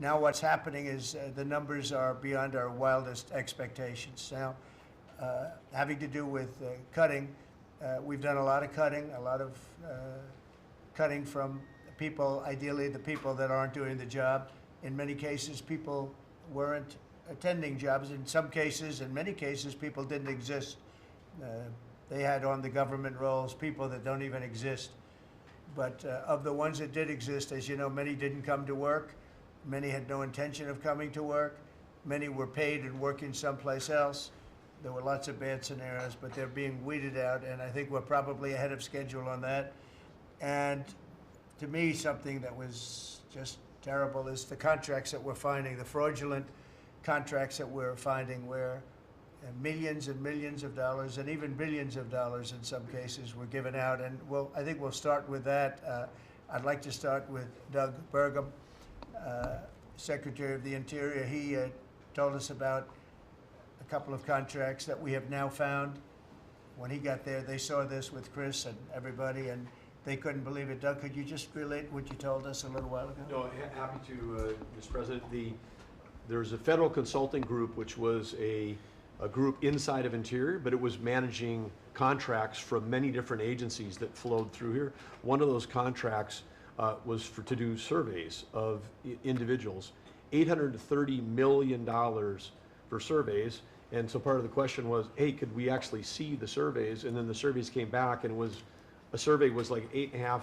now what's happening is the numbers are beyond our wildest expectations. Now, having to do with cutting, we've done a lot of cutting, cutting from people, ideally the people that aren't doing the job. In many cases, people weren't attending jobs. In some cases, in many cases, people didn't exist. They had on the government rolls people that don't even exist. But of the ones that did exist, as you know, many didn't come to work. Many had no intention of coming to work. Many were paid and working someplace else. There were lots of bad scenarios, but they're being weeded out, and I think we're probably ahead of schedule on that. And to me, something that was just terrible is the contracts that we're finding, the fraudulent contracts that we're finding, where millions and millions of dollars and even billions of dollars in some cases were given out. And I think we'll start with that. I'd like to start with Doug Burgum, Secretary of the Interior. He told us about a couple of contracts that we have now found. When he got there, they saw this with Chris and everybody, and they couldn't believe it. Doug, could you just relate what you told us a little while ago? No, happy to, Mr. President. There's a federal consulting group, which was a group inside of Interior, but it was managing contracts from many different agencies that flowed through here. One of those contracts was to do surveys of individuals, $830 million for surveys. And so part of the question was, hey, could we actually see the surveys? And then the surveys came back, and a survey was like 8.5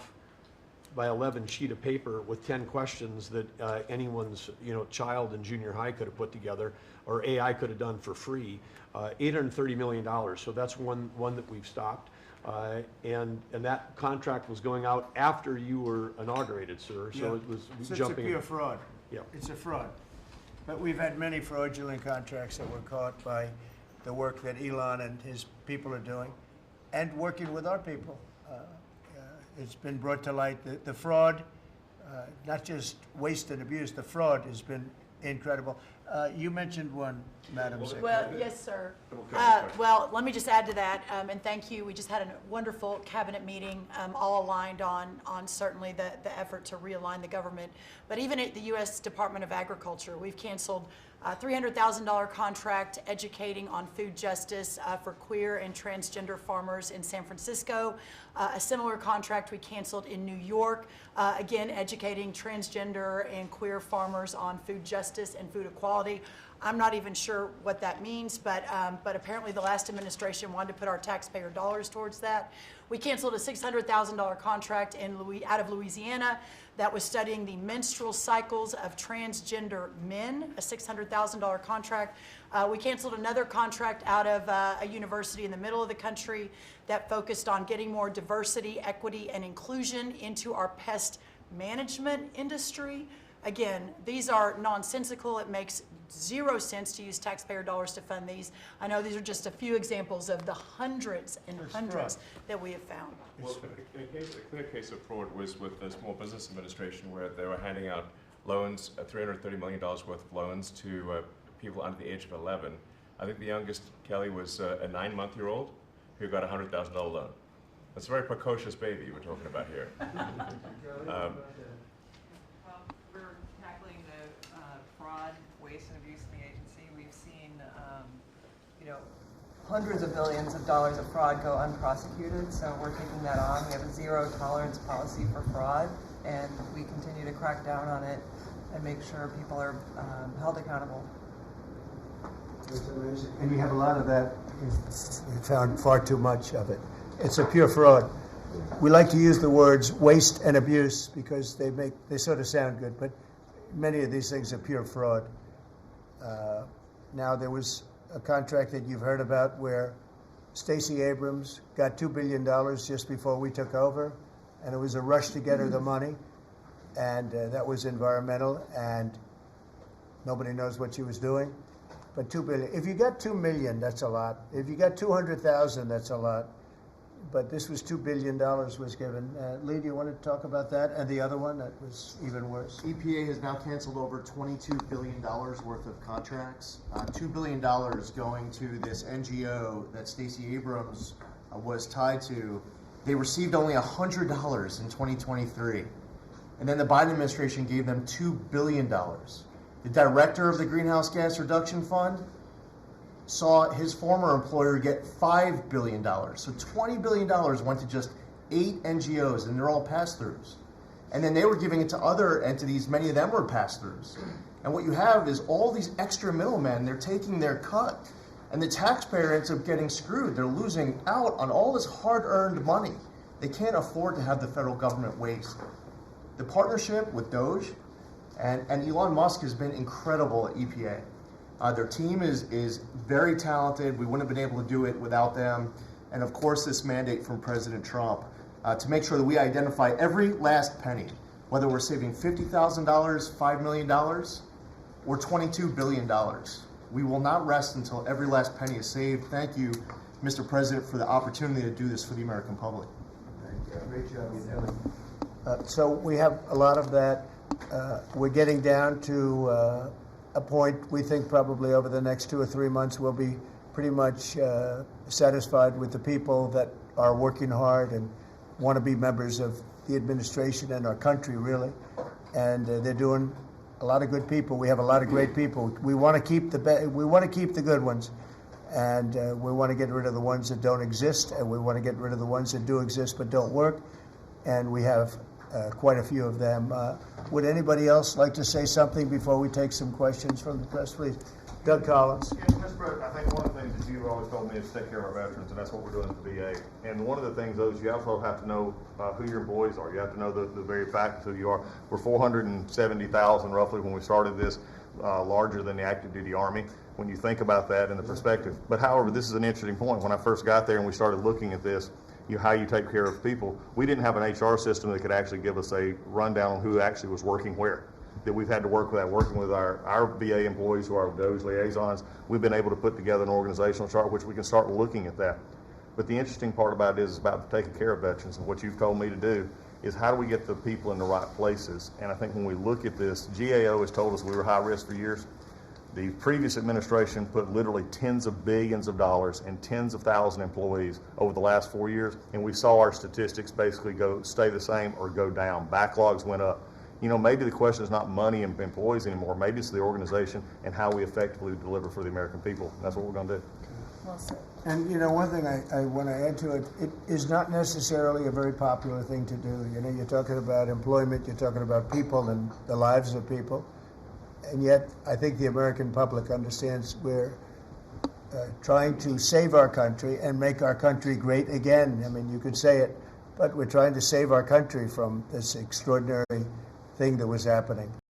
by 11 sheet of paper with 10 questions that anyone's child in junior high could have put together, or AI could have done for free. $830 million. So that's one that we've stopped. And that contract was going out after you were inaugurated, sir. So it was jumping. It's a pure fraud. Yeah. It's a fraud. But we've had many fraudulent contracts that were caught by the work that Elon and his people are doing, and working with our people. It's been brought to light. The fraud, not just waste and abuse, the fraud has been incredible. You mentioned one, Madam Secretary. Well, yes, sir. Well, let me just add to that, and thank you. We just had a wonderful cabinet meeting, all aligned on certainly the effort to realign the government. But even at the U.S. Department of Agriculture, we've canceled a $300,000 contract educating on food justice for queer and transgender farmers in San Francisco. A similar contract we canceled in New York, again, educating transgender and queer farmers on food justice and food equality. I'm not even sure what that means, but apparently the last administration wanted to put our taxpayer dollars towards that. We canceled a $600,000 contract out of Louisiana that was studying the menstrual cycles of transgender men, a $600,000 contract. We canceled another contract out of a university in the middle of the country that focused on getting more diversity, equity, and inclusion into our pest management industry. Again, these are nonsensical. It makes zero sense to use taxpayer dollars to fund these. I know these are just a few examples of the hundreds and hundreds that we have found. Well, a clear case of fraud was with the Small Business Administration, where they were handing out loans, $330 million worth of loans to people under the age of 11. I think the youngest, Kelly, was a 9-month-old who got a $100,000 loan. That's a very precocious baby we're talking about here. We're tackling the fraud, waste, and abuse in the agency. We've seen, hundreds of billions of dollars of fraud go unprosecuted, so we're taking that on. We have a zero-tolerance policy for fraud, and we continue to crack down on it and make sure people are held accountable. And you have a lot of that. You found far too much of it. It's a pure fraud. We like to use the words waste and abuse because they sort of sound good, but many of these things are pure fraud. Now, there was a contract that you've heard about where Stacey Abrams got $2 billion just before we took over, and it was a rush to get her the money, and that was environmental, and nobody knows what she was doing. But $2 billion. If you got $2 million, that's a lot. If you got 200,000, that's a lot. But this was $2 billion was given. Lee, do you want to talk about that? And the other one that was even worse? EPA has now canceled over $22 billion worth of contracts. $2 billion going to this NGO that Stacey Abrams was tied to. They received only $100 in 2023. And then the Biden administration gave them $2 billion. The director of the Greenhouse Gas Reduction Fund saw his former employer get $5 billion. So $20 billion went to just 8 NGOs, and they're all pass-throughs. And then they were giving it to other entities, many of them were pass-throughs. And what you have is all these extra middlemen, they're taking their cut. And the taxpayer ends up getting screwed. They're losing out on all this hard-earned money. They can't afford to have the federal government waste. The partnership with DOGE and Elon Musk has been incredible at EPA. Their team is very talented. We wouldn't have been able to do it without them. And of course, this mandate from President Trump to make sure that we identify every last penny, whether we're saving $50,000, $5 million, or $22 billion. We will not rest until every last penny is saved. Thank you, Mr. President, for the opportunity to do this for the American public. Thank you. Great job you're doing. So we have a lot of that. We're getting down to a point we think probably over the next 2 or 3 months we'll be pretty much satisfied with the people that are working hard and want to be members of the administration and our country, really. And they're doing a lot of good people. We have a lot of great people. We want to keep the good ones, and we want to get rid of the ones that don't exist, and we want to get rid of the ones that do exist but don't work. And we have quite a few of them. Would anybody else like to say something before we take some questions from the press, please? Doug Collins. Yes, Mr. President, I think one of the things that you've always told me is take care of our veterans, and that's what we're doing at the VA. And one of the things, though, is you also have to know who your employees are. You have to know the very fact of who you are. We're 470,000 roughly when we started this, larger than the active duty Army, when you think about that in the perspective. But however, this is an interesting point. When I first got there and we started looking at this, how you take care of people, we didn't have an HR system that could actually give us a rundown on who actually was working where. That we've had to work with that, working with our VA employees who are DOGE liaisons. We've been able to put together an organizational chart which we can start looking at that. But the interesting part about it is about taking care of veterans, and what you've told me to do is how do we get the people in the right places. And I think when we look at this, GAO has told us we were high risk for years. The previous administration put literally tens of billions of dollars and tens of thousand employees over the last 4 years, and we saw our statistics basically stay the same or go down. Backlogs went up. You know, maybe the question is not money and employees anymore. Maybe it's the organization and how we effectively deliver for the American people. And that's what we're going to do. Well said. And you know, one thing I want to add to it, it is not necessarily a very popular thing to do. You know, you're talking about employment, you're talking about people and the lives of people. And yet, I think the American public understands we're trying to save our country and make our country great again. I mean, you could say it, but we're trying to save our country from this extraordinary thing that was happening.